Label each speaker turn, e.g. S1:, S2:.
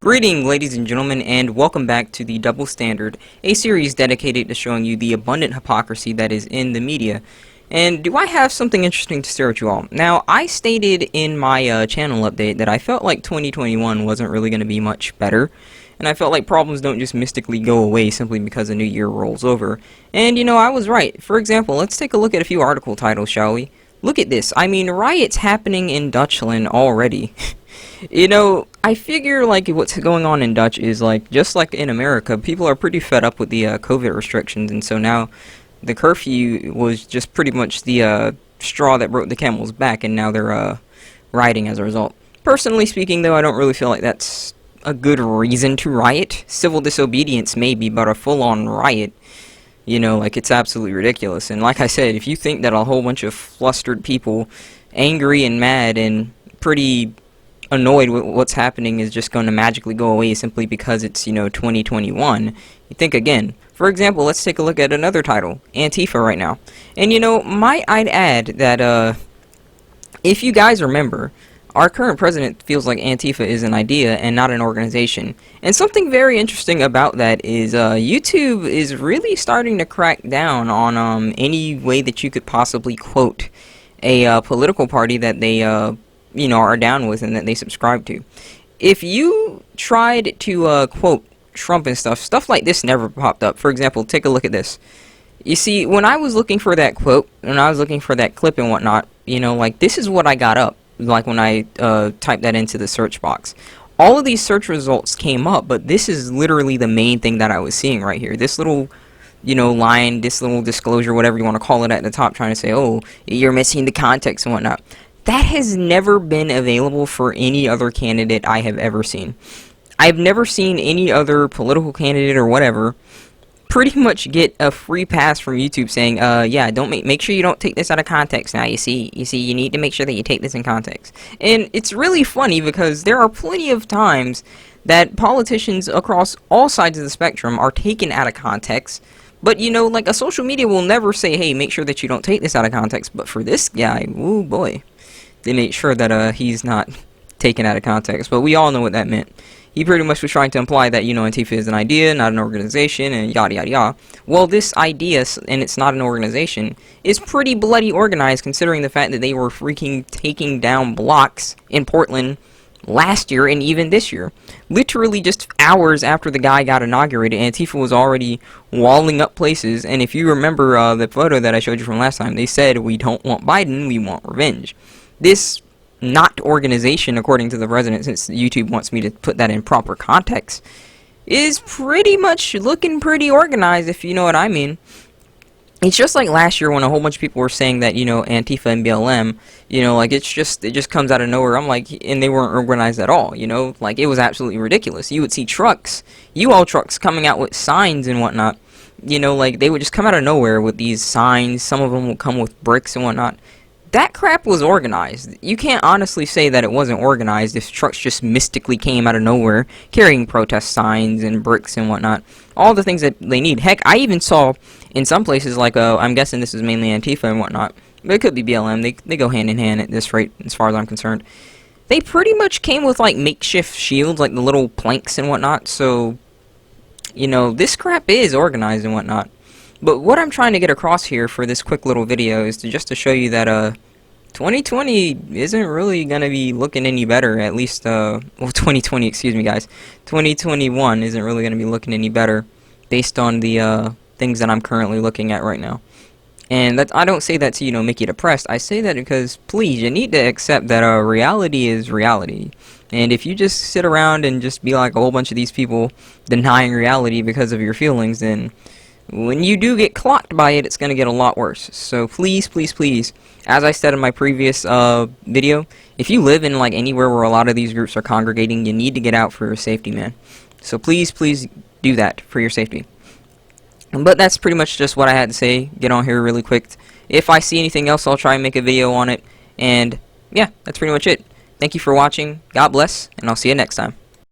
S1: Greetings, ladies and gentlemen, and welcome back to the Double Standard, a series dedicated to showing you the abundant hypocrisy that is in the media. And do I have something interesting to share with you all? Now, I stated in my channel update that I felt like 2021 wasn't really going to be much better, and I felt like problems don't just mystically go away simply because a new year rolls over. And, I was right. For example, let's take a look at a few article titles, shall we? Look at this. I mean, riots happening in Dutchland already. I figure, what's going on in Dutch is, just like in America, people are pretty fed up with the COVID restrictions, and so now the curfew was just pretty much the straw that broke the camel's back, and now they're rioting as a result. Personally speaking, though, I don't really feel like that's a good reason to riot. Civil disobedience, maybe, but a full-on riot, it's absolutely ridiculous. And like I said, if you think that a whole bunch of flustered people, angry and mad and pretty annoyed with what's happening is just going to magically go away simply because it's, 2021, you think again. For example, let's take a look at another title, Antifa right now. And, might I'd add that, if you guys remember, our current president feels like Antifa is an idea and not an organization. And something very interesting about that is YouTube is really starting to crack down on any way that you could possibly quote a political party that they are down with and that they subscribe to. If you tried to quote Trump and stuff like this never popped up. For example, take a look at this. You see, when I was looking for that quote, when I was looking for that clip and whatnot, this is what I got up. When I typed that into the search box. All of these search results came up, but this is literally the main thing that I was seeing right here. This little, line, this little disclosure, whatever you want to call it at the top, trying to say, oh, you're missing the context and whatnot. That has never been available for any other candidate I have ever seen. I've never seen any other political candidate or whatever pretty much get a free pass from YouTube saying, yeah, don't make sure you don't take this out of context now. You see, you need to make sure that you take this in context. And it's really funny because there are plenty of times that politicians across all sides of the spectrum are taken out of context. But, a social media will never say, hey, make sure that you don't take this out of context. But for this guy, ooh boy, they made sure that he's not taken out of context. But we all know what that meant. He pretty much was trying to imply that, Antifa is an idea, not an organization, and yada yada yada. Well, this idea, and it's not an organization, is pretty bloody organized considering the fact that they were freaking taking down blocks in Portland last year and even this year. Literally just hours after the guy got inaugurated, Antifa was already walling up places, and if you remember the photo that I showed you from last time, they said, we don't want Biden, we want revenge. This not organization, according to the president, since YouTube wants me to put that in proper context, is pretty much looking pretty organized, if you know what I mean. It's just like last year when a whole bunch of people were saying that, Antifa and BLM, it just comes out of nowhere. I'm like, and they weren't organized at all, it was absolutely ridiculous. You would see trucks, U-Haul trucks coming out with signs and whatnot, they would just come out of nowhere with these signs. Some of them would come with bricks and whatnot. That crap was organized. You can't honestly say that it wasn't organized if trucks just mystically came out of nowhere carrying protest signs and bricks and whatnot. All the things that they need. Heck, I even saw in some places, I'm guessing this is mainly Antifa and whatnot, but it could be BLM. They go hand in hand at this rate as far as I'm concerned. They pretty much came with makeshift shields, the little planks and whatnot, so, this crap is organized and whatnot. But what I'm trying to get across here for this quick little video is just to show you that 2020 isn't really going to be looking any better, at least, 2020, excuse me guys, 2021 isn't really going to be looking any better based on the things that I'm currently looking at right now. And I don't say that to, make you depressed. I say that because, please, you need to accept that reality is reality. And if you just sit around and just be like a whole bunch of these people denying reality because of your feelings, then when you do get clocked by it, it's going to get a lot worse. So please, please, please, as I said in my previous video, if you live in anywhere where a lot of these groups are congregating, you need to get out for your safety, man. So please, please do that for your safety. But that's pretty much just what I had to say. Get on here really quick. If I see anything else, I'll try and make a video on it. And yeah, that's pretty much it. Thank you for watching. God bless, and I'll see you next time.